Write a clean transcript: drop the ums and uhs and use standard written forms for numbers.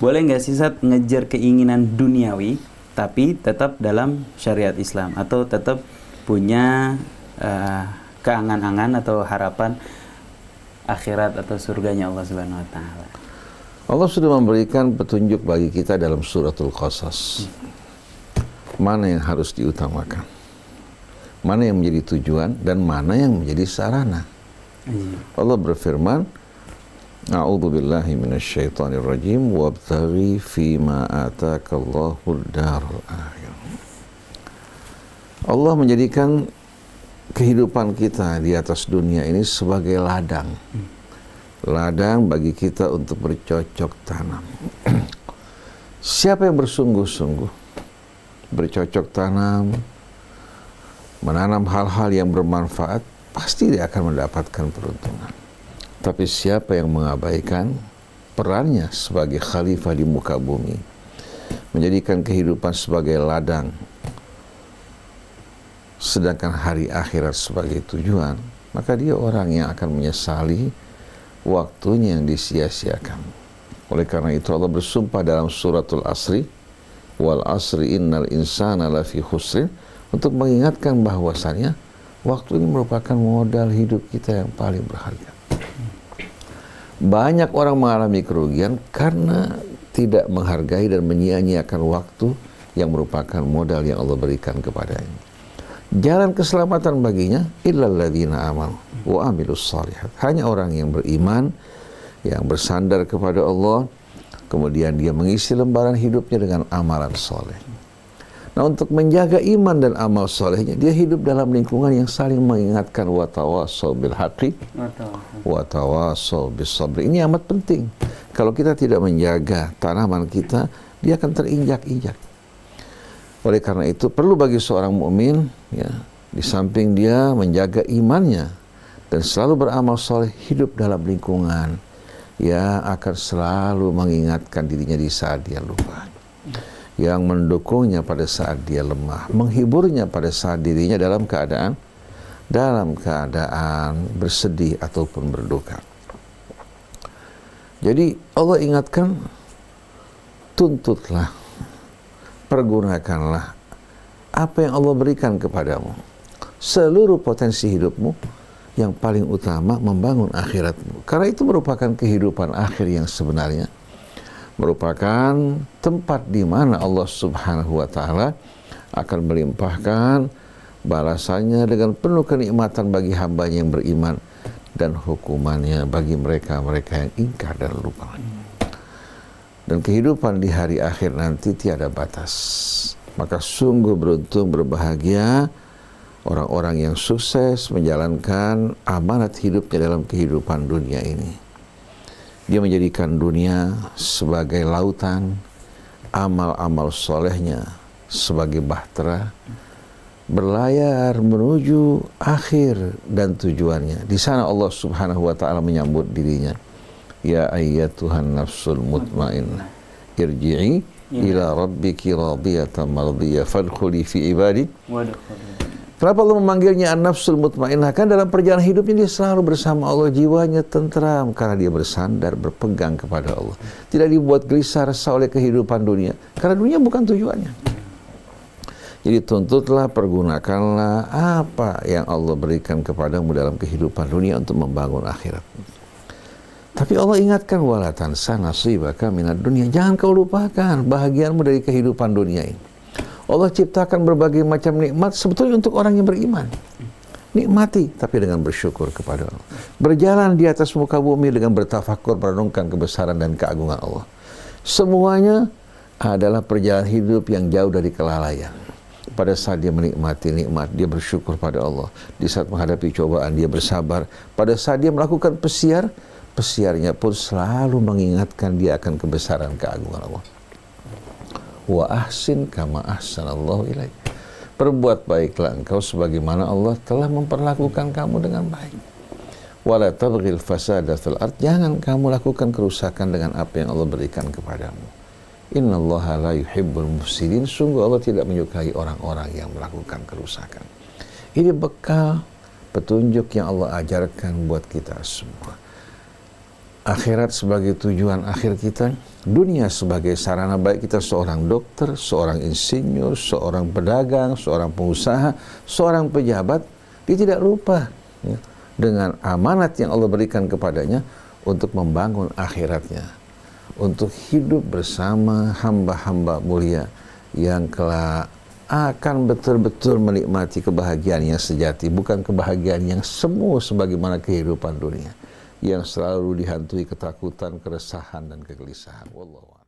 boleh nggak sih Ustaz ngejar keinginan duniawi tapi tetap dalam syariat Islam, atau tetap punya keangan-angan atau harapan akhirat atau surganya Allah Subhanahu wa taala? Allah sudah memberikan petunjuk bagi kita dalam suratul Qasas. Mana yang harus diutamakan, mana yang menjadi tujuan, dan mana yang menjadi sarana. Allah berfirman, A'udzubillahi minasyaitonirrajim, wabtaghi fima ataakallahu ad-darul akhirah. Allah menjadikan kehidupan kita di atas dunia ini sebagai ladang. Ladang bagi kita untuk bercocok tanam. Siapa yang bersungguh-sungguh bercocok tanam, menanam hal-hal yang bermanfaat, pasti dia akan mendapatkan peruntungan. Tapi siapa yang mengabaikan perannya sebagai khalifah di muka bumi, menjadikan kehidupan sebagai ladang, sedangkan hari akhirat sebagai tujuan, maka dia orang yang akan menyesali waktunya yang disia-siakan. Oleh karena itu Allah bersumpah dalam suratul Asri, wal asri innal insana lafi khusrin, untuk mengingatkan bahwasannya waktu ini merupakan modal hidup kita yang paling berharga. Banyak orang mengalami kerugian karena tidak menghargai dan menyia-nyiakan waktu yang merupakan modal yang Allah berikan kepadanya. Jalan keselamatan baginya illal ladzina amanu wa amilus shalihat. Hanya orang yang beriman, yang bersandar kepada Allah, kemudian dia mengisi lembaran hidupnya dengan amalan soleh. Nah, untuk menjaga iman dan amal solehnya, dia hidup dalam lingkungan yang saling mengingatkan, wa tawassaw bil haqqi wa tawassaw bis sabr. Ini amat penting. Kalau kita tidak menjaga tanaman kita, dia akan terinjak-injak. Oleh karena itu perlu bagi seorang mukmin, ya, di samping dia menjaga imannya dan selalu beramal soleh, hidup dalam lingkungan yang akan selalu mengingatkan dirinya di saat dia lupa, yang mendukungnya pada saat dia lemah, menghiburnya pada saat dirinya dalam keadaan bersedih ataupun berduka. Jadi Allah ingatkan, tuntutlah, pergunakanlah apa yang Allah berikan kepadamu, seluruh potensi hidupmu. Yang paling utama membangun akhiratmu, karena itu merupakan kehidupan akhir yang sebenarnya, merupakan tempat di mana Allah Subhanahu wa taala akan melimpahkan balasannya dengan penuh kenikmatan bagi hambanya yang beriman, dan hukumannya bagi mereka-mereka yang ingkar dan lupa. Dan kehidupan di hari akhir nanti tiada batas. Maka sungguh beruntung, berbahagia orang-orang yang sukses menjalankan amanat hidupnya dalam kehidupan dunia ini. Dia menjadikan dunia sebagai lautan, amal-amal solehnya sebagai bahtera, berlayar menuju akhir dan tujuannya. Di sana Allah Subhanahu wa taala menyambut dirinya. Ya ayyatuhan nafsul mutmainnah, irji'i ila rabbiki radiyatan mardiyah fadkhuli fi ibadi. Kenapa Allah memanggilnya an-nafsul mutmainnah? Kan dalam perjalanan hidupnya dia selalu bersama Allah, jiwanya tentram karena dia bersandar, berpegang kepada Allah. Tidak dibuat gelisah resah oleh kehidupan dunia, karena dunia bukan tujuannya. Jadi tuntutlah, pergunakanlah apa yang Allah berikan kepadamu dalam kehidupan dunia untuk membangun akhirat. Tapi Allah ingatkan, wala tansa nasibaka minad dunya. Jangan kau lupakan bahagiamu dari kehidupan dunia ini. Allah ciptakan berbagai macam nikmat sebetulnya untuk orang yang beriman. Nikmati, tapi dengan bersyukur kepada Allah. Berjalan di atas muka bumi dengan bertafakur, merenungkan kebesaran dan keagungan Allah. Semuanya adalah perjalanan hidup yang jauh dari kelalaian. Pada saat dia menikmati nikmat, dia bersyukur pada Allah. Di saat menghadapi cobaan, dia bersabar. Pada saat dia melakukan pesiar, pesiarnya pun selalu mengingatkan dia akan kebesaran keagungan Allah. Wa ahsin kama ahsanallahu ilaik. Perbuat baiklah engkau sebagaimana Allah telah memperlakukan kamu dengan baik. Wala tabghil fasada fil ard. Jangan kamu lakukan kerusakan dengan apa yang Allah berikan kepadamu. Innallaha la yuhibbul mufsidin. Sungguh Allah tidak menyukai orang-orang yang melakukan kerusakan. Ini bekal petunjuk yang Allah ajarkan buat kita semua. akhirat sebagai tujuan akhir kita, dunia sebagai sarana, baik kita seorang dokter, seorang insinyur, seorang pedagang, seorang pengusaha, seorang pejabat, dia tidak lupa ya, dengan amanat yang Allah berikan kepadanya untuk membangun akhiratnya, untuk hidup bersama hamba-hamba mulia yang kelak akan betul-betul menikmati kebahagiaan yang sejati, bukan kebahagiaan yang semu sebagaimana kehidupan dunia yang selalu dihantui ketakutan, keresahan, dan kegelisahan. Wallahu a'lam.